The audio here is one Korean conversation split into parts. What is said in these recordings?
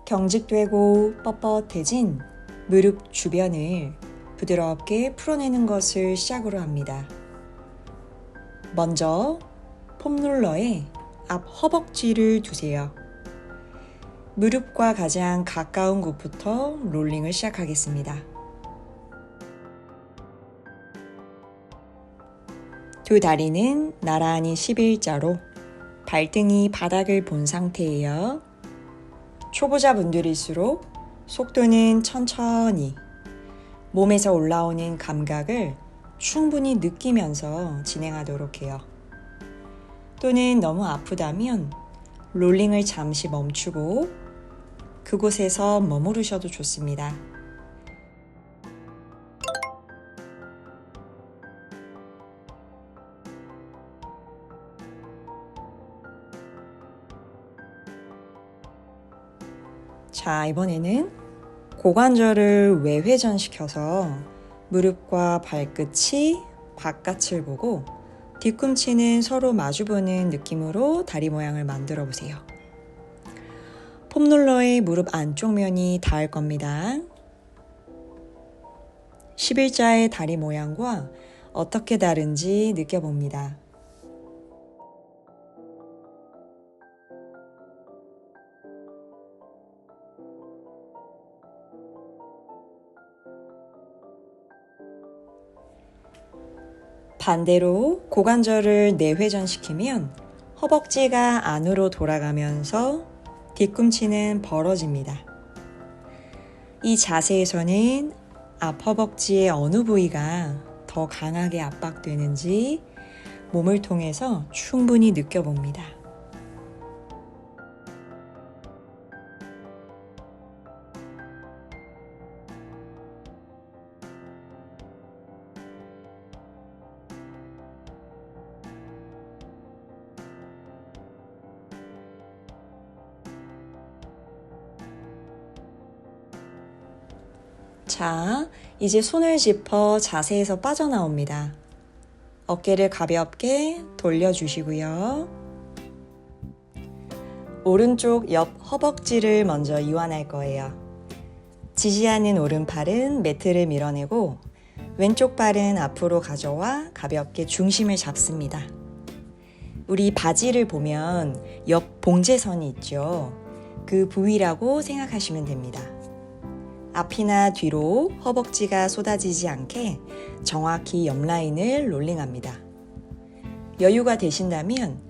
경직되고 뻣뻣해진 무릎 주변을 부드럽게 풀어내는 것을 시작으로 합니다. 먼저 폼롤러에 앞 허벅지를 두세요. 무릎과 가장 가까운 곳부터 롤링을 시작하겠습니다. 두 다리는 나란히 11자로 발등이 바닥을 본 상태예요. 초보자분들일수록 속도는 천천히 몸에서 올라오는 감각을 충분히 느끼면서 진행하도록 해요. 또는 너무 아프다면 롤링을 잠시 멈추고 그곳에서 머무르셔도 좋습니다. 자, 이번에는 고관절을 외회전시켜서 무릎과 발끝이 바깥을 보고 뒤꿈치는 서로 마주보는 느낌으로 다리 모양을 만들어 보세요. 폼롤러의 무릎 안쪽 면이 닿을 겁니다. 11자의 다리 모양과 어떻게 다른지 느껴봅니다. 반대로 고관절을 내회전시키면 허벅지가 안으로 돌아가면서 뒤꿈치는 벌어집니다. 이 자세에서는 앞 허벅지의 어느 부위가 더 강하게 압박되는지 몸을 통해서 충분히 느껴봅니다. 자, 이제 손을 짚어 자세에서 빠져나옵니다. 어깨를 가볍게 돌려주시고요. 오른쪽 옆 허벅지를 먼저 이완할 거예요. 지지하는 오른팔은 매트를 밀어내고 왼쪽 발은 앞으로 가져와 가볍게 중심을 잡습니다. 우리 바지를 보면 옆 봉제선이 있죠. 그 부위라고 생각하시면 됩니다. 앞이나 뒤로 허벅지가 쏟아지지 않게 정확히 옆 라인을 롤링합니다. 여유가 되신다면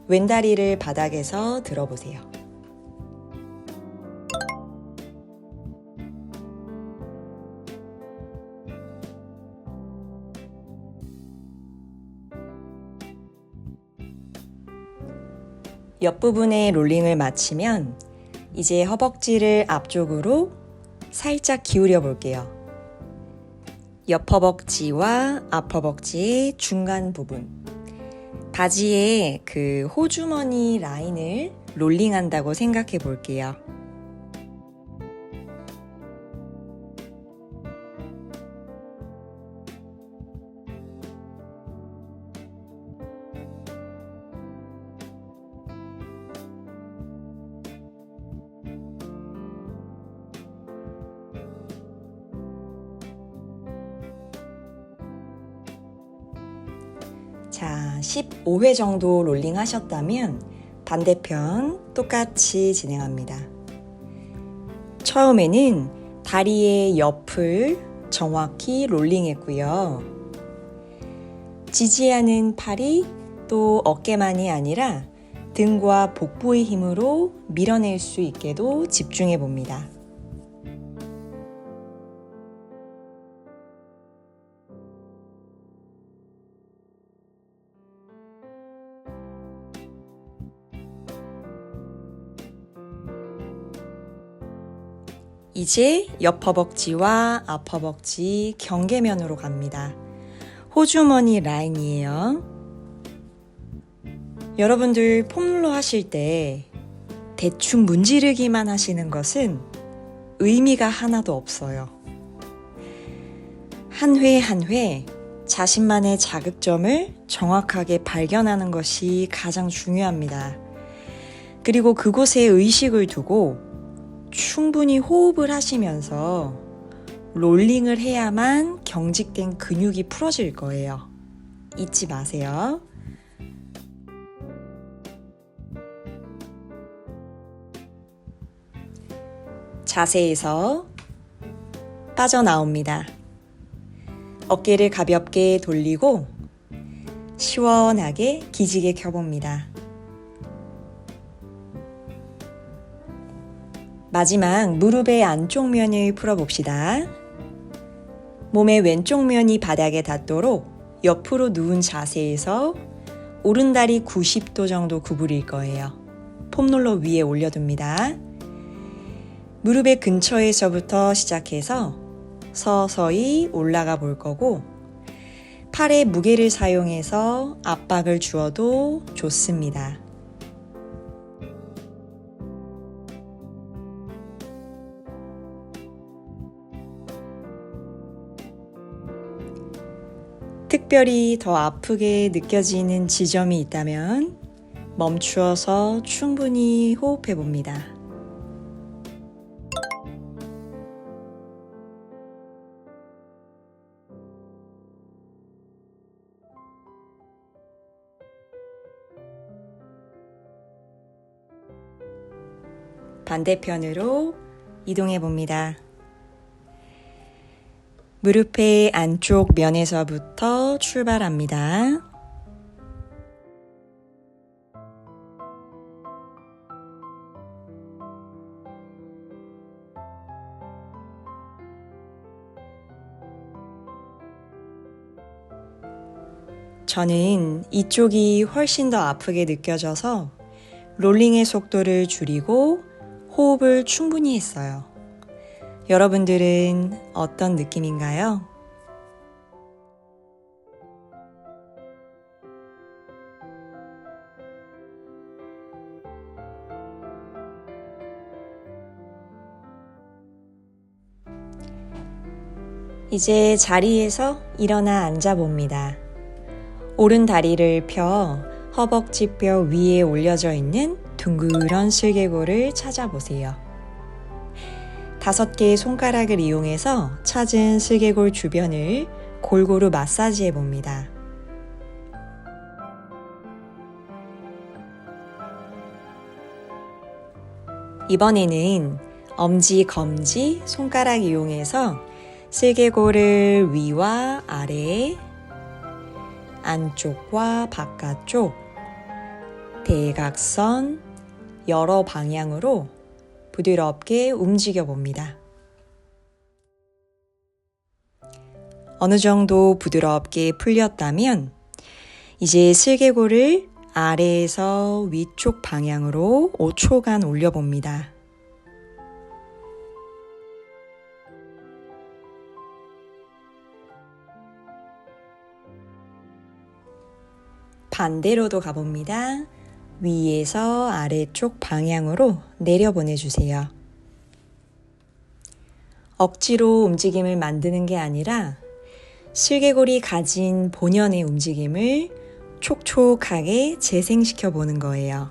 왼다리를 바닥에서 들어보세요. 옆부분에 롤링을 마치면 이제 허벅지를 앞쪽으로 살짝 기울여 볼게요. 옆 허벅지와 앞 허벅지의 중간 부분, 바지의 그 호주머니 라인을 롤링한다고 생각해 볼게요. 자, 15회 정도 롤링 하셨다면 반대편 똑같이 진행합니다. 처음에는 다리의 옆을 정확히 롤링했고요. 지지하는 팔이 또 어깨만이 아니라 등과 복부의 힘으로 밀어낼 수 있게도 집중해 봅니다. 이제 옆 허벅지와 앞 허벅지 경계면으로 갑니다. 호주머니 라인이에요. 여러분들 폼롤러 하실 때 대충 문지르기만 하시는 것은 의미가 하나도 없어요. 한 회 한 회 자신만의 자극점을 정확하게 발견하는 것이 가장 중요합니다. 그리고 그곳에 의식을 두고 충분히 호흡을 하시면서 롤링을 해야만 경직된 근육이 풀어질 거예요. 잊지 마세요. 자세에서 빠져나옵니다. 어깨를 가볍게 돌리고 시원하게 기지개 켜봅니다. 마지막 무릎의 안쪽 면을 풀어봅시다. 몸의 왼쪽 면이 바닥에 닿도록 옆으로 누운 자세에서 오른다리 90도 정도 구부릴 거예요. 폼롤러 위에 올려둡니다. 무릎의 근처에서부터 시작해서 서서히 올라가 볼 거고 팔에 무게를 사용해서 압박을 주어도 좋습니다. 특별히 더 아프게 느껴지는 지점이 있다면 멈추어서 충분히 호흡해 봅니다. 반대편으로 이동해 봅니다. 무릎의 안쪽 면에서부터 출발합니다. 저는 이쪽이 훨씬 더 아프게 느껴져서 롤링의 속도를 줄이고 호흡을 충분히 했어요. 여러분들은 어떤 느낌인가요? 이제 자리에서 일어나 앉아 봅니다. 오른 다리를 펴 허벅지뼈 위에 올려져 있는 둥그런 슬개골을 찾아보세요. 5개의 손가락을 이용해서 찾은 슬개골 주변을 골고루 마사지해 봅니다. 이번에는 엄지, 검지, 손가락 이용해서 슬개골을 위와 아래, 안쪽과 바깥쪽, 대각선, 여러 방향으로 부드럽게 움직여 봅니다. 어느 정도 부드럽게 풀렸다면 이제 슬개골을 아래에서 위쪽 방향으로 5초간 올려봅니다. 반대로도 가봅니다. 위에서 아래쪽 방향으로 내려보내주세요. 억지로 움직임을 만드는 게 아니라 슬개골이 가진 본연의 움직임을 촉촉하게 재생시켜 보는 거예요.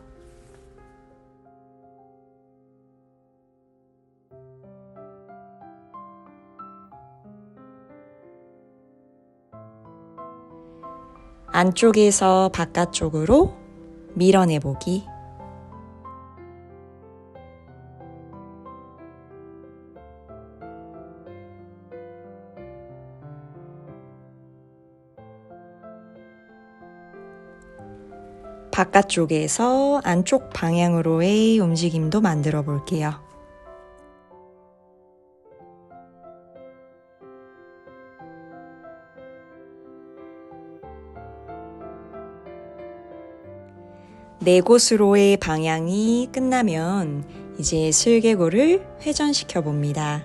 안쪽에서 바깥쪽으로 밀어내보기. 바깥쪽에서 안쪽 방향으로의 움직임도 만들어 볼게요. 네 곳으로의 방향이 끝나면 이제 슬개골을 회전시켜 봅니다.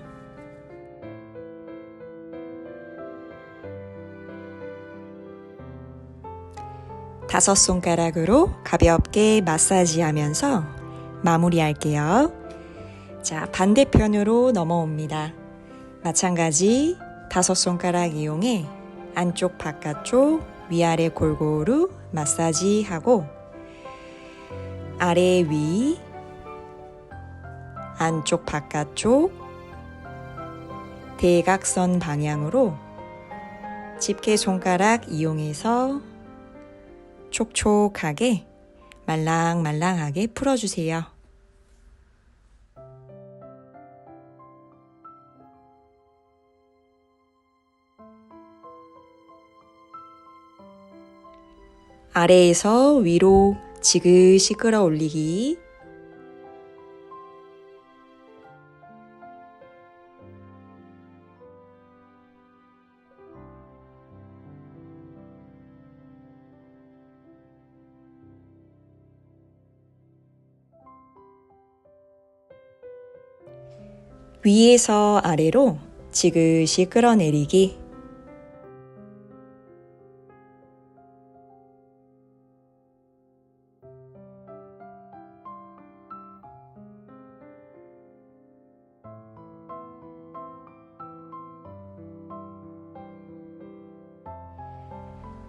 다섯 손가락으로 가볍게 마사지하면서 마무리할게요. 자, 반대편으로 넘어옵니다. 마찬가지 다섯 손가락 이용해 안쪽 바깥쪽 위아래 골고루 마사지하고 아래 위 안쪽 바깥쪽 대각선 방향으로 집게 손가락 이용해서 촉촉하게 말랑말랑하게 풀어주세요. 아래에서 위로 지그시 끌어올리기. 위에서 아래로 지그시 끌어내리기.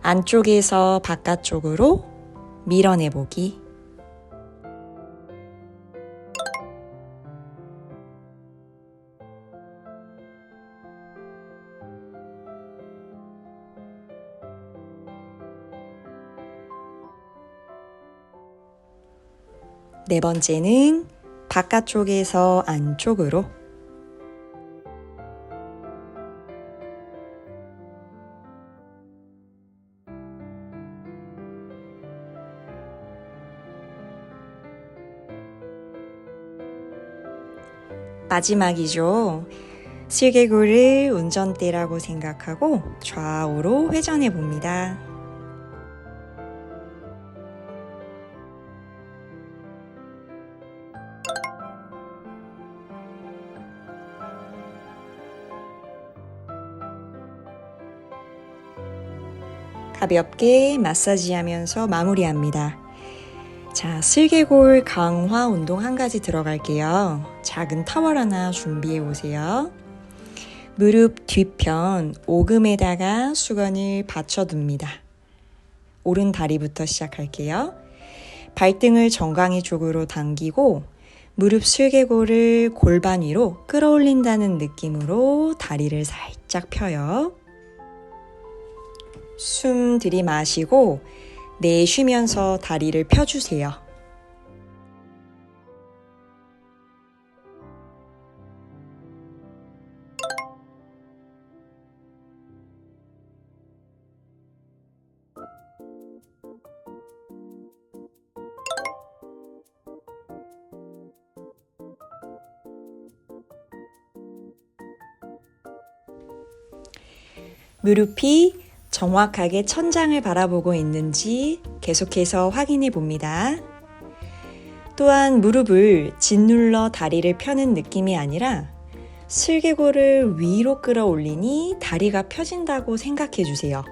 안쪽에서 바깥쪽으로 밀어내보기. 네 번째는 바깥쪽에서 안쪽으로. 마지막이죠. 슬개골을 운전대라고 생각하고 좌우로 회전해 봅니다. 가볍게 마사지하면서 마무리합니다. 자, 슬개골 강화 운동 한 가지 들어갈게요. 작은 타월 하나 준비해 오세요. 무릎 뒤편 오금에다가 수건을 받쳐둡니다. 오른 다리부터 시작할게요. 발등을 정강이 쪽으로 당기고 무릎 슬개골을 골반 위로 끌어올린다는 느낌으로 다리를 살짝 펴요. 숨 들이마시고 내쉬면서 다리를 펴주세요. 무릎이 정확하게 천장을 바라보고 있는지 계속해서 확인해 봅니다. 또한 무릎을 짓눌러 다리를 펴는 느낌이 아니라 슬개골을 위로 끌어올리니 다리가 펴진다고 생각해 주세요.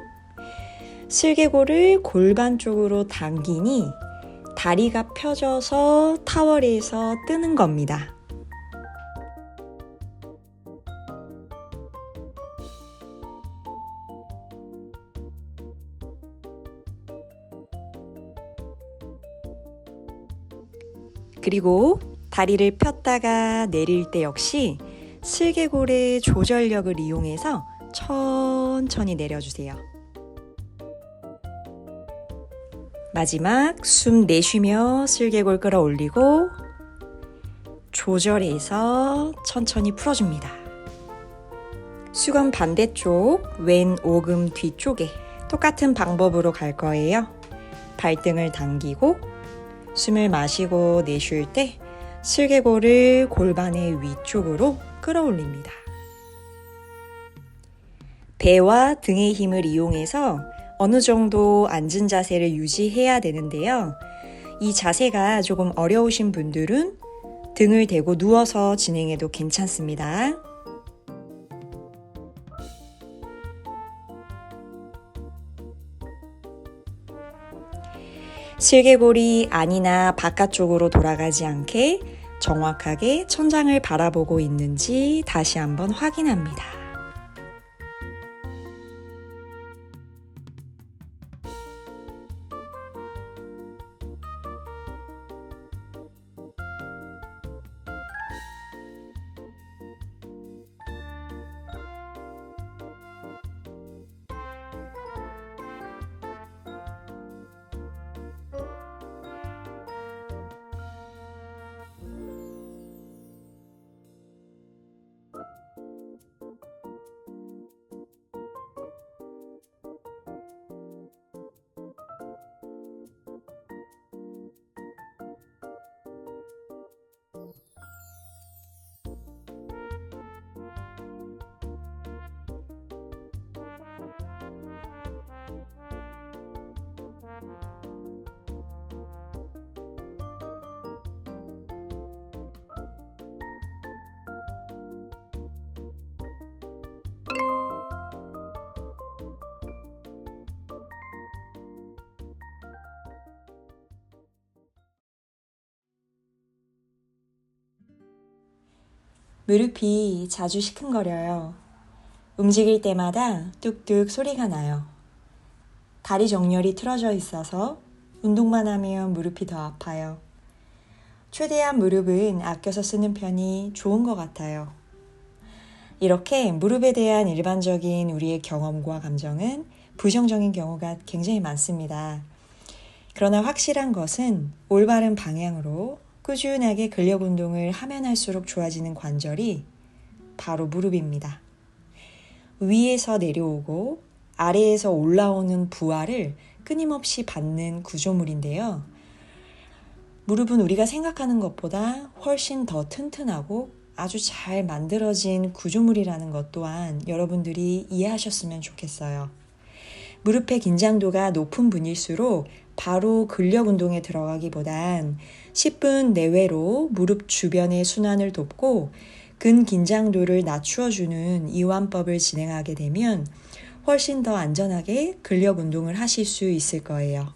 슬개골을 골반 쪽으로 당기니 다리가 펴져서 타월에서 뜨는 겁니다. 그리고 다리를 폈다가 내릴 때 역시 슬개골의 조절력을 이용해서 천천히 내려주세요. 마지막 숨 내쉬며 슬개골 끌어올리고 조절해서 천천히 풀어줍니다. 수건 반대쪽 왼 오금 뒤쪽에 똑같은 방법으로 갈 거예요. 발등을 당기고 숨을 마시고 내쉴 때 슬개골을 골반의 위쪽으로 끌어올립니다. 배와 등의 힘을 이용해서 어느 정도 앉은 자세를 유지해야 되는데요. 이 자세가 조금 어려우신 분들은 등을 대고 누워서 진행해도 괜찮습니다. 슬개골이 안이나 바깥쪽으로 돌아가지 않게 정확하게 천장을 바라보고 있는지 다시 한번 확인합니다. 무릎이 자주 시큰거려요. 움직일 때마다 뚝뚝 소리가 나요. 다리 정렬이 틀어져 있어서 운동만 하면 무릎이 더 아파요. 최대한 무릎은 아껴서 쓰는 편이 좋은 것 같아요. 이렇게 무릎에 대한 일반적인 우리의 경험과 감정은 부정적인 경우가 굉장히 많습니다. 그러나 확실한 것은 올바른 방향으로 꾸준하게 근력 운동을 하면 할수록 좋아지는 관절이 바로 무릎입니다. 위에서 내려오고 아래에서 올라오는 부하를 끊임없이 받는 구조물인데요. 무릎은 우리가 생각하는 것보다 훨씬 더 튼튼하고 아주 잘 만들어진 구조물이라는 것 또한 여러분들이 이해하셨으면 좋겠어요. 무릎의 긴장도가 높은 분일수록 바로 근력 운동에 들어가기보단 10분 내외로 무릎 주변의 순환을 돕고 근긴장도를 낮추어주는 이완법을 진행하게 되면 훨씬 더 안전하게 근력 운동을 하실 수 있을 거예요.